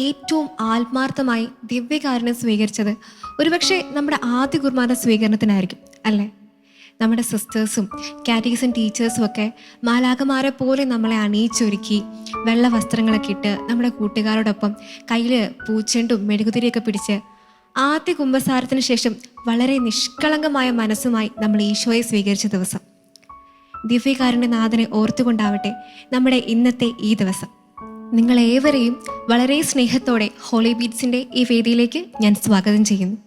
ഏറ്റവും ആത്മാർത്ഥമായി ദിവ്യകാരുണ്യം സ്വീകരിച്ചത് ഒരുപക്ഷെ നമ്മുടെ ആദ്യ കുർബാന സ്വീകരണത്തിനായിരിക്കും അല്ലേ? നമ്മുടെ സിസ്റ്റേഴ്സും കാറ്റഗിസം ടീച്ചേഴ്സും ഒക്കെ മാലാഖമാരെ പോലെ നമ്മളെ അണിയിച്ചൊരുക്കി വെള്ള വസ്ത്രങ്ങളൊക്കെ ഇട്ട് നമ്മുടെ കൂട്ടുകാരോടൊപ്പം കയ്യിൽ പൂച്ചെണ്ടും മെഴുകുതിരിയൊക്കെ പിടിച്ച് ആദ്യ കുമ്പസാരത്തിന് ശേഷം വളരെ നിഷ്കളങ്കമായ മനസ്സുമായി നമ്മൾ ഈശോയെ സ്വീകരിച്ച ദിവസം. ദിവ്യകാരുണ്യനാഥനെ ഓർത്തുകൊണ്ടാവട്ടെ നമ്മുടെ ഇന്നത്തെ ഈ ദിവസം. നിങ്ങളേവരെയും വളരെ സ്നേഹത്തോടെ ഹോളി ബീറ്റ്സിൻ്റെ ഈ വേദിയിലേക്ക് ഞാൻ സ്വാഗതം ചെയ്യുന്നു.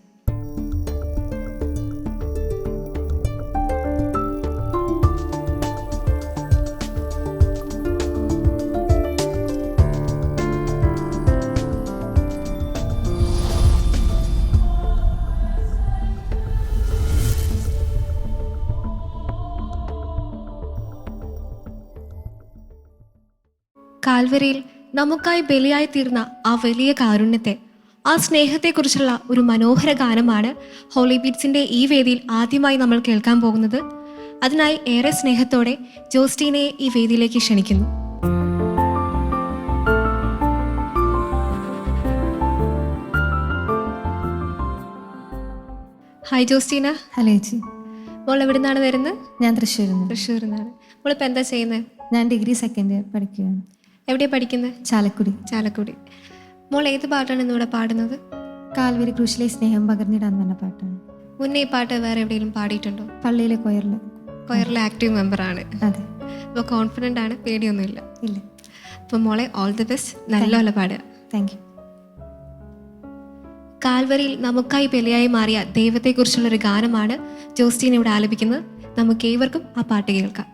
കാൽവരിയിൽ നമുക്കായി ബലിയായി തീർന്ന ആ വലിയ കാരുണ്യത്തെ, ആ സ്നേഹത്തെക്കുറിച്ചുള്ള ഒരു മനോഹര ഗാനമാണ് ഹോളി ബീറ്റ്സിൻ്റെ ഈ വേദിയിൽ ആദ്യമായി നമ്മൾ കേൾക്കാൻ പോകുന്നത്. അതിനായി ഏറെ സ്നേഹത്തോടെ ജോസ്റ്റീനയെ ഈ വേദിയിലേക്ക് ക്ഷണിക്കുന്നു. ഹായ് ജോസ്റ്റീന. ഹലോ ചേച്ചി. മോൾ എവിടെ നിന്നാണ് വരുന്നത്? ഞാൻ തൃശ്ശൂരിൽ നിന്നാണ്. മോളിപ്പോൾ എന്താ ചെയ്യുന്നത്? ഞാൻ ഡിഗ്രി സെക്കൻഡ് ഇയർ പഠിക്കുകയാണ്. എവിടെയാണ് പഠിക്കുന്നത്? ചാലക്കുടി. മോൾ ഏത് പാട്ടാണ് ഇന്നിവിടെ പാടുന്നത്? കാൽവരി ക്രൂശിലെ സ്നേഹം പകർന്നിടാൻ പറഞ്ഞ പാട്ടാണ്. മുന്നേ ഈ പാട്ട് വേറെ എവിടെയെങ്കിലും പാടിയിട്ടുണ്ടോ? പള്ളിയിലെ കൊയറിലെ ആക്റ്റീവ് മെമ്പറാണ്. അതെ. അപ്പോൾ കോൺഫിഡൻ്റ് ആണ്, പേടിയൊന്നുമില്ല? ഇല്ല. അപ്പോൾ മോളെ ഓൾ ദി ബെസ്റ്റ്, നല്ലപോലെ പാടുക. Thank you. കാൽവരിയിൽ നമുക്കായി ബലിയായി മാറിയ ദൈവത്തെക്കുറിച്ചുള്ളൊരു ഗാനമാണ് ജോസ്റ്റീൻ ഇവിടെ ആലപിക്കുന്നത്. നമുക്ക് ഏവർക്കും ആ പാട്ട് കേൾക്കാം.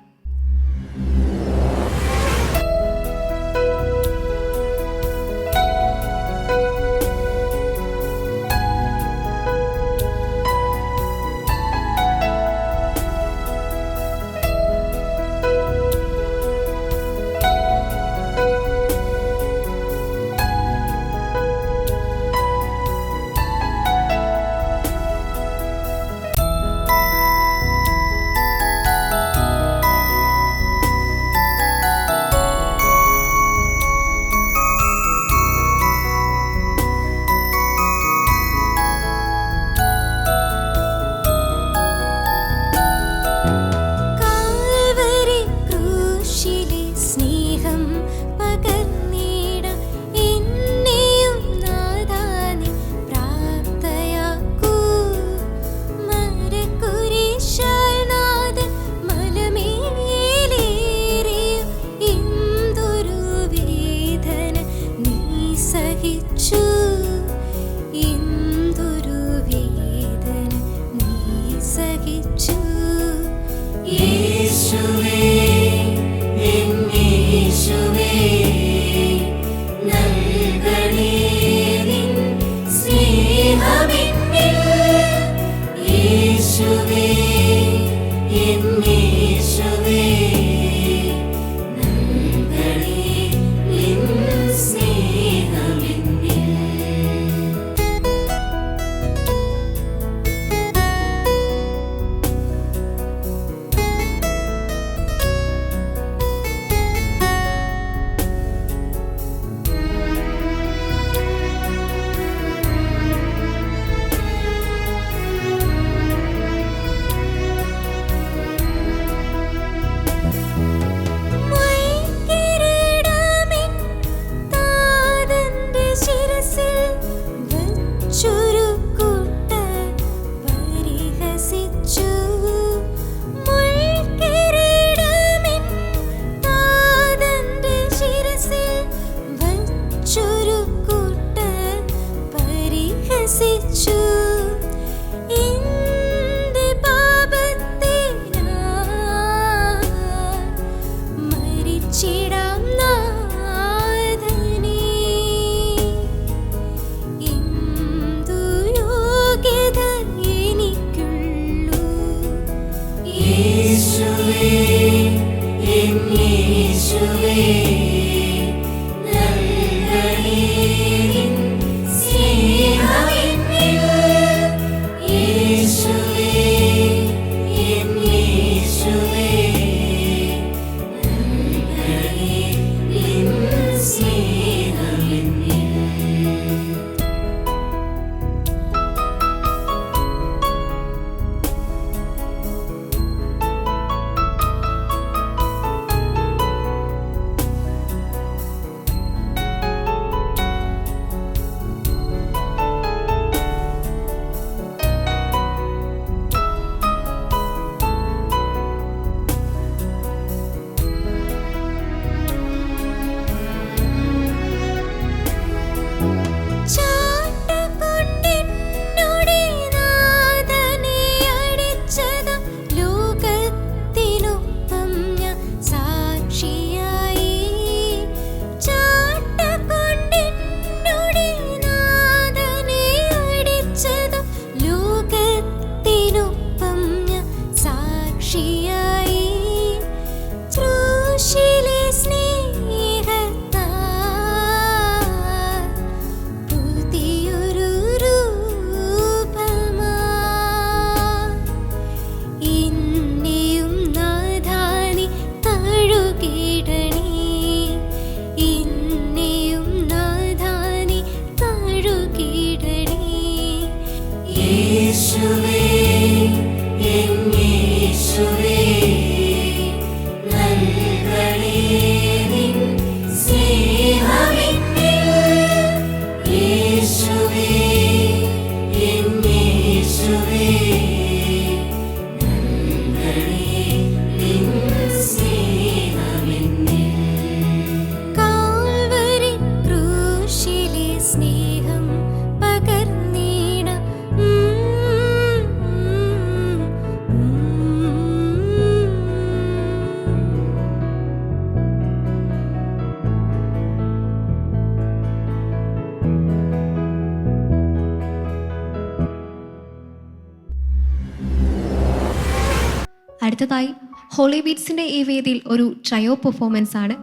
അടുത്തതായി ഹോളി ബീറ്റ്സിൻ്റെ ഈ വേദിയിൽ ഒരു ട്രയോ പെർഫോമൻസ് ആണ്.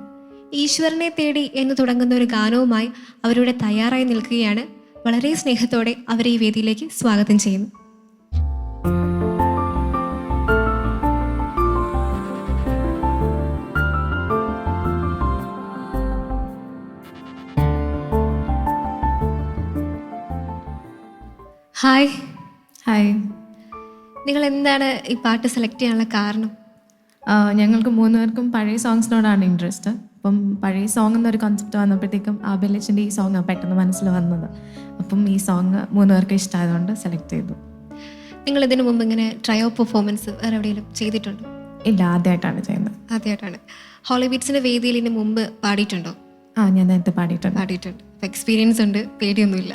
ഈശ്വരനെ തേടി എന്ന് തുടങ്ങുന്ന ഒരു ഗാനവുമായി അവരുടെ തയ്യാറായി നിൽക്കുകയാണ്. വളരെ സ്നേഹത്തോടെ അവരെ ഈ വേദിയിലേക്ക് സ്വാഗതം ചെയ്യുന്നു. ഹായ്. ഹായ്. നിങ്ങൾ എന്താണ് ഈ പാട്ട് സെലക്ട് ചെയ്യാനുള്ള കാരണം? ഞങ്ങൾക്ക് 3 പേർക്കും പഴയ സോങ്സിനോടാണ് ഇൻട്രസ്റ്റ്. അപ്പം പഴയ സോങ് എന്നൊരു കോൺസെപ്റ്റ് വന്നപ്പോഴത്തേക്കും ആബേലച്ചൻ്റെ ഈ സോങ്ങാണ് പെട്ടെന്ന് മനസ്സിൽ വന്നത്. അപ്പം ഈ സോങ് 3 പേർക്ക് ഇഷ്ടമായതുകൊണ്ട് സെലക്ട് ചെയ്തു. നിങ്ങൾ ഇതിനു മുമ്പ് ഇങ്ങനെ ട്രയോ പെർഫോമൻസ് വേറെ എവിടെയെങ്കിലും ചെയ്തിട്ടുണ്ടോ? ഇല്ല, ആദ്യമായിട്ടാണ് ചെയ്യുന്നത്. ആദ്യമായിട്ടാണ്. ഹോളി ബീറ്റ്സിൻ്റെ വേദിയിൽ ഇതിന് മുമ്പ് പാടിയിട്ടുണ്ടോ? ഞാൻ നേരത്തെ പാടിയിട്ടുണ്ട്. അപ്പോൾ എക്സ്പീരിയൻസ് ഉണ്ട്, പേടിയൊന്നുമില്ല.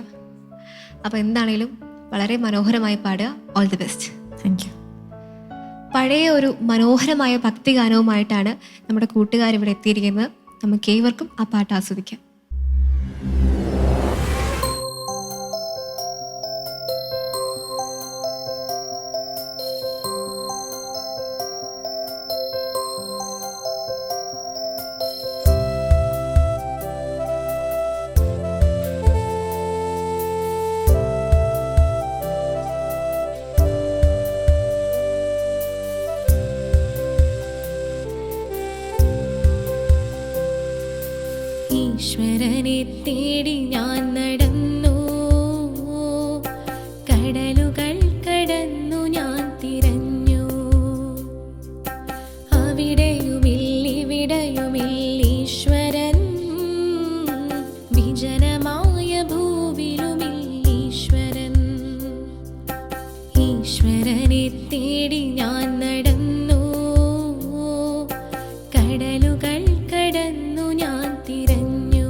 അപ്പോൾ എന്താണേലും വളരെ മനോഹരമായി പാടുക. All the best. Thank you. പഴയ ഒരു മനോഹരമായ ഭക്തിഗാനവുമായിട്ടാണ് നമ്മുടെ കൂട്ടുകാരിവിടെ എത്തിയിരിക്കുന്നത്. നമുക്ക് ഏവർക്കും ആ പാട്ട് ആസ്വദിക്കാം. ഈശ്വരനെ തേടി ഞാൻ നടന്നു, കടലുകൾ കടന്നു ഞാൻ തിരഞ്ഞു. അവിടെയുമില്ലിവിടെയുമില്ലീശ്വരൻ, വിജനമായ ഭൂവിലുമില്ലീശ്വരൻ. ഈശ്വരനെ തേടി ഞാൻ നടന്നു, കടലുകൾ കടന്നു ഞാൻ തിരഞ്ഞു.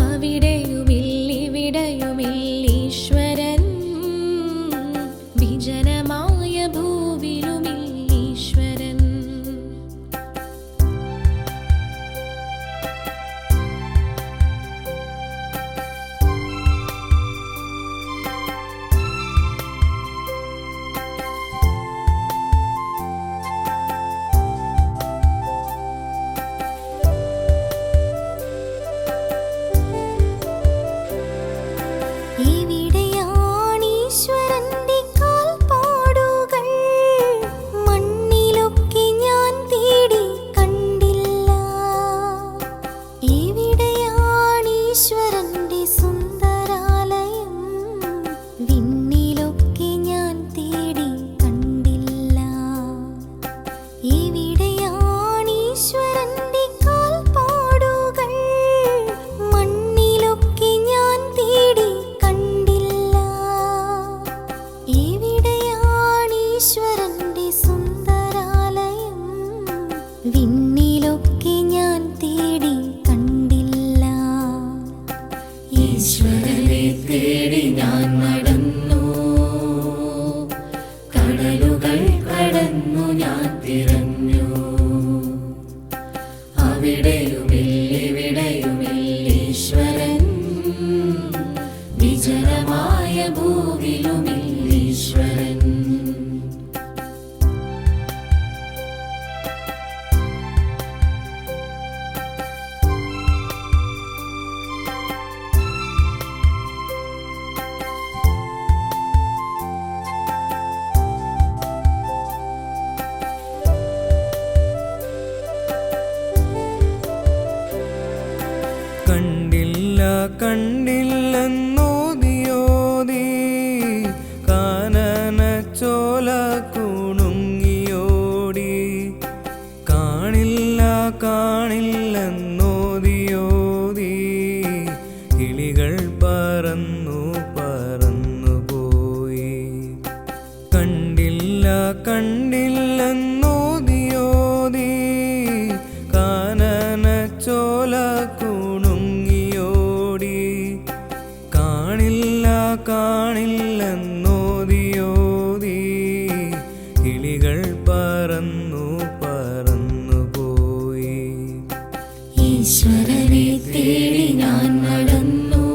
അവിടെയുമില്ലിവിടെയുമില്ലീശ്വരൻ, വിജനമായ ഭൂവിലുമില്ലീശ്വരൻ. എവിടെയാണീശ്വരന്റെ കാൽപ്പാടുകൾ? മണ്ണിലൊക്കെ ഞാൻ തേടി കണ്ടില്ല. എവിടെയാണീശ്വരന്റെ സുന്ദരാലയം? വിണ്ണിലൊക്കെ ഞാൻ തേടി കണ്ടില്ല. എവിടെയാണീശ്വരന്റെ കാൽപ്പാടുകൾ? മണ്ണിലൊക്കെ ഞാൻ തേടി കണ്ടില്ല. എവിടെയാണീശ്വരന്റെ സുന്ദരാലയം? വിണ്ണിലൊക്കെ ഞാൻ തേടി കണ്ടില്ല. ഈശ്വരനെ തേടി ഞാൻ നടന്നു, കടലുകൾ കടന്നു ഞാൻ തിരഞ്ഞു. അവിടെയുമില്ലിവിടെയുമില്ലീശ്വരൻ, വിജനമായ ഭൂവിലുമില്ലീശ്വരൻ. കണ്ടില്ല കണ്ടില്ലെന്നോതിയോതി, കാനനച്ചോല കുണുങ്ങിയോടി. കാണില്ല കാണില്ലെന്നോതിയോതി, കിളികൾ പറന്നു പറന്നു പോയി. കണ്ടില്ല കണ്ടില്ലെന്നോതിയോതി, കാനനച്ചോല കുണുങ്ങിയോടി. കാണില്ല കാണില്ലെന്നോതിയോതി, കിളികൾ പറന്നു പറന്നു പോയി. ഈശ്വരനെ തേടി ഞാൻ നടന്നു,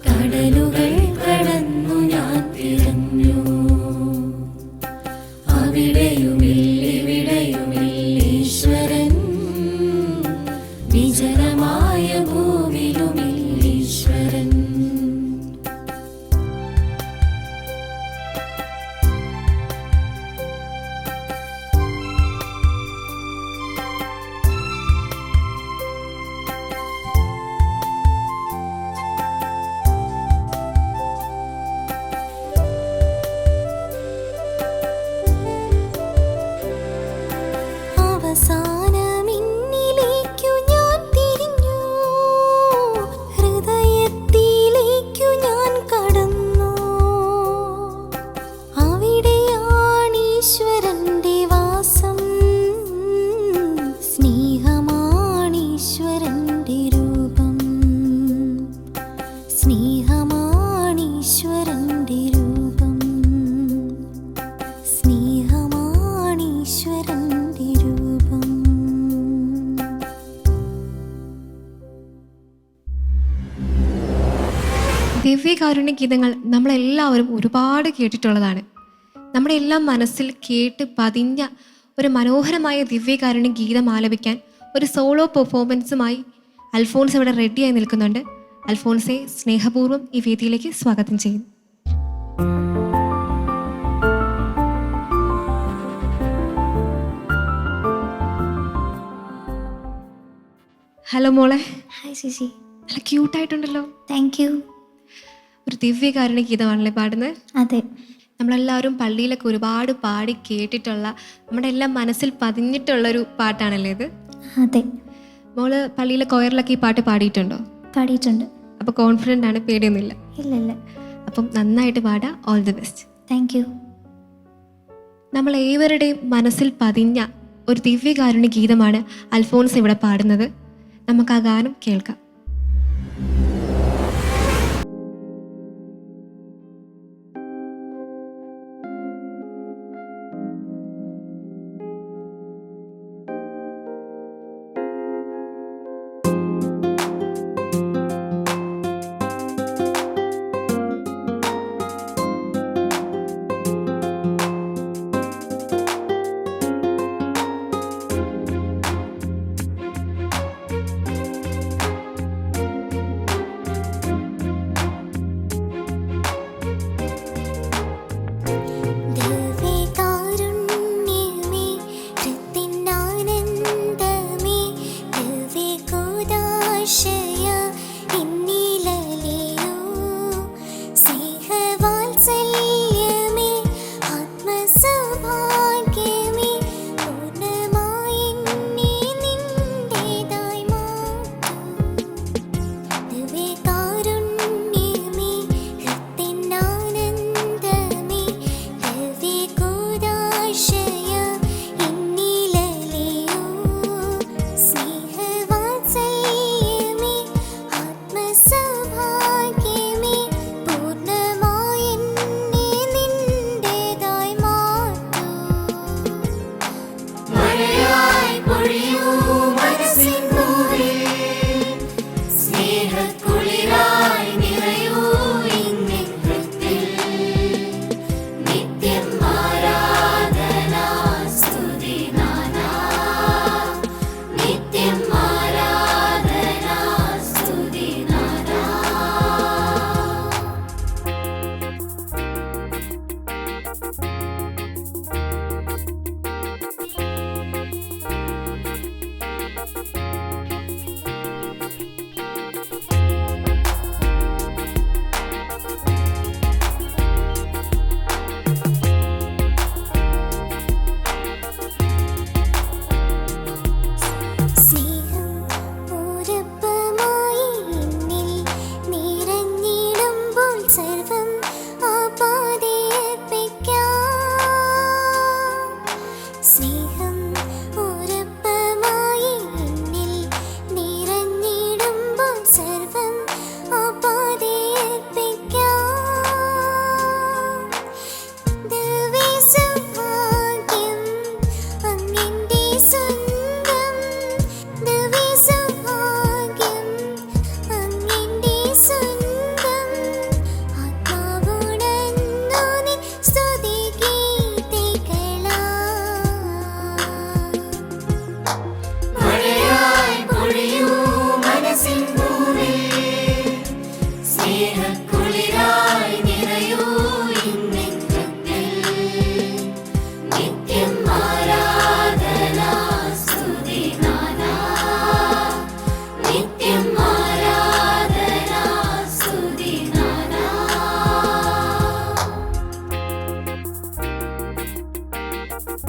കടലുകൾ കടന്നു ഞാൻ തിരഞ്ഞു. അവിടെയുമില്ലിവിടെയുമില്ലീശ്വരൻ, വിജനമായ ഭൂവിലുമില്ലീശ്വരൻ. അവസാനമിന്നിലേക്കു ഞാൻ തിരിഞ്ഞു, ഹൃദയത്തിലേക്കു ഞാൻ കടന്നു. അവിടെയാണീശ്വരന്റെ വാസം, സ്നേഹമാണീശ്വരന്റെ രൂപം, സ്നേഹമാണീശ്വരന്റെ രൂപം, സ്നേഹമാണീശ്വരന്റെ രൂപം. ദിവ്യകാരുണ്യ ഗീതങ്ങൾ നമ്മളെല്ലാവരും ഒരുപാട് കേട്ടിട്ടുള്ളതാണ്. നമ്മുടെ എല്ലാം മനസ്സിൽ കേട്ട് പതിഞ്ഞ ഒരു മനോഹരമായ ദിവ്യകാരുണ്യ ഗീതം ആലപിക്കാൻ ഒരു സോളോ പെർഫോമൻസുമായി അൽഫോൺസ് ഇവിടെ റെഡിയായി നിൽക്കുന്നുണ്ട്. അൽഫോൺസെ സ്നേഹപൂർവ്വം ഈ വേദിയിലേക്ക് സ്വാഗതം ചെയ്യുന്നു. ഹലോ മോളെ, ഹായ് ചേച്ചി. നല്ല ക്യൂട്ടായിട്ടുണ്ടല്ലോ. Thank you. ഒരു ദിവ്യകാരുണ്യ ഗീതമാണല്ലേ പാടുന്നത്? അതെ, നമ്മളെല്ലാവരും പള്ളിയിലൊക്കെ ഒരുപാട് പാടി കേട്ടിട്ടുള്ള, നമ്മുടെ എല്ലാം മനസ്സിൽ പതിഞ്ഞിട്ടുള്ളൊരു പാട്ടാണല്ലേ ഇത്? അതെ, മോള് പള്ളിയിലെ കൊയറിലൊക്കെ ഈ പാട്ട് പാടിയിട്ടുണ്ടോ? പാടിയിട്ടുണ്ട്. അപ്പോൾ കോൺഫിഡൻ്റ് ആണ്, പേടിയൊന്നുമില്ല? ഇല്ല ഇല്ല. അപ്പം നന്നായിട്ട് പാടാം. All the best. Thank you. നമ്മൾ ഏവരുടെയും മനസ്സിൽ പതിഞ്ഞ ഒരു ദിവ്യകാരുണ്യ ഗീതമാണ് അൽഫോൺസ് ഇവിടെ പാടുന്നത്. നമുക്ക് ആ ഗാനം കേൾക്കാം. ഭൂവിൽ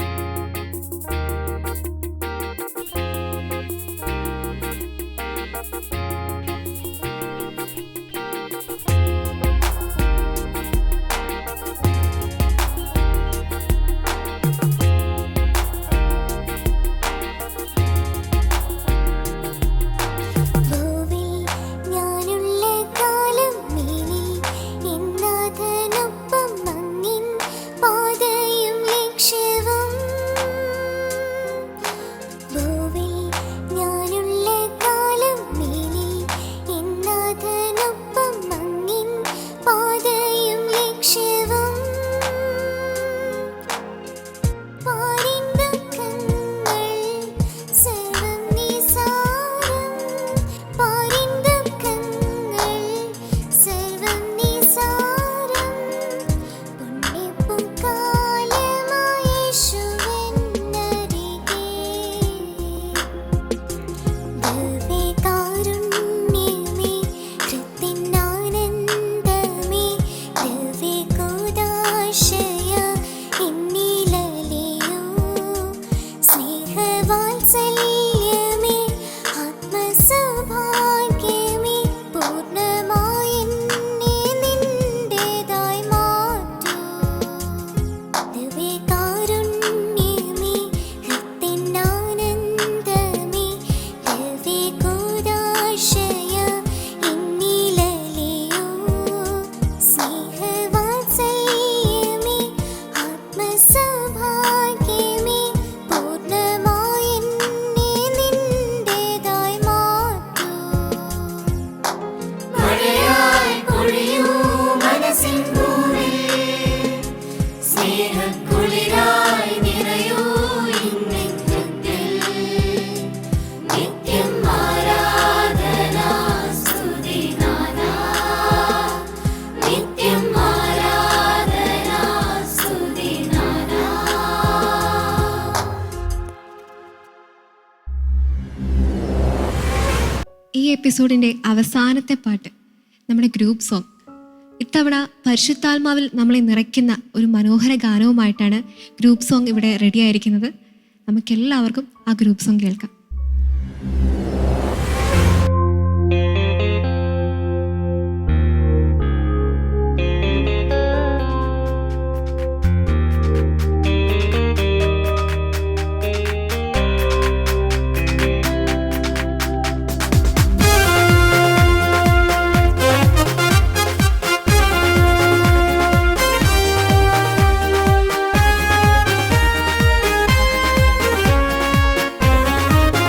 ഞാനുള്ള കാലം മേലിൽ എന്നാഥനൊപ്പം മങ്ങിൻ പാതയും ലക്ഷ്യവും. ഭൂവിൽ ഞാനുള്ള കാലം മേലിൽ എന്നാഥനൊപ്പം മങ്ങിൻ പാതയും ലക്ഷ്യവും. പാരിൻ ദുഃഖങ്ങൾ സർവ്വം നിസാരം. പാരിൻ ദുഃഖങ്ങൾ സർവ്വം നിസാരം. പുണ്യപ്പൂക്കാലമായ യേശുവെന്നരികെ ദിവ്യകാരുണ്യമേ കൃത്തിനാനന്ദമേ ദിവ്യകൂദാശയ എന്നിലലിയോ. സ്നേഹവാത്സല്യമേ ആത്മസൗഭാഗ്യമേ പൂർണ്ണമായി എന്നെ നിന്റേതായി മാറ്റൂ. ദിവ്യകാരുണ്യമേ കൃത്തിനാനന്ദമേ ദിവ്യകൂദാശയ എന്നിലലിയോ. സ്നേഹവാത്സല്യമേ ആത്മസൗഭാഗ്യമേ പൂർണ്ണമായി എന്നെ നിന്റേതായി മാറ്റൂ. മഴയായി പൊഴിയൂ മനസ്സിൻ പൂവിൽ, സ്നേഹക്കുളിരായി നിറയൂ ഇന്നെങ്കിൽ. നിത്യം ആരാധന സ്തുതി നാഥാ, നിത്യം ആരാധന സ്തുതി നാഥാ. ഈ എപ്പിസോഡിൻ്റെ അവസാനത്തെ പാട്ട് നമ്മുടെ ഗ്രൂപ്പ് സോങ്. ഇത്തവണ പരിശുദ്ധാത്മാവിൽ നമ്മളെ നിറയ്ക്കുന്ന ഒരു മനോഹര ഗാനവുമായിട്ടാണ് ഗ്രൂപ്പ് സോങ് ഇവിടെ റെഡിയായിരിക്കുന്നത്. നമുക്കെല്ലാവർക്കും ആ ഗ്രൂപ്പ് സോങ് കേൾക്കാം. യേശുവേ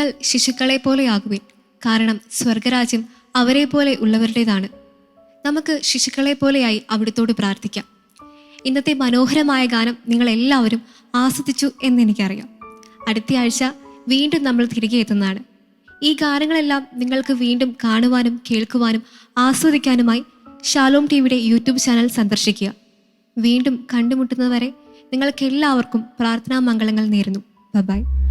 നിങ്ങൾ ശിശുക്കളെ പോലെയാകുവിൻ, കാരണം സ്വർഗരാജ്യം അവരെ പോലെ ഉള്ളവരുടേതാണ്. നമുക്ക് ശിശുക്കളെ പോലെയായി അവിടുത്തോട് പ്രാർത്ഥിക്കാം. ഇന്നത്തെ മനോഹരമായ ഗാനം നിങ്ങളെല്ലാവരും ആസ്വദിച്ചു എന്നെനിക്കറിയാം. അടുത്ത ആഴ്ച വീണ്ടും നമ്മൾ തിരികെ എത്തുന്നതാണ്. ഈ ഗാനങ്ങളെല്ലാം നിങ്ങൾക്ക് വീണ്ടും കാണുവാനും കേൾക്കുവാനും ആസ്വദിക്കാനുമായി ഷാലോം ടിവിയുടെ യൂട്യൂബ് ചാനൽ സന്ദർശിക്കുക. വീണ്ടും കണ്ടുമുട്ടുന്നതുവരെ നിങ്ങൾക്കെല്ലാവർക്കും പ്രാർത്ഥനാ മംഗളങ്ങൾ നേരുന്നു. ബൈ.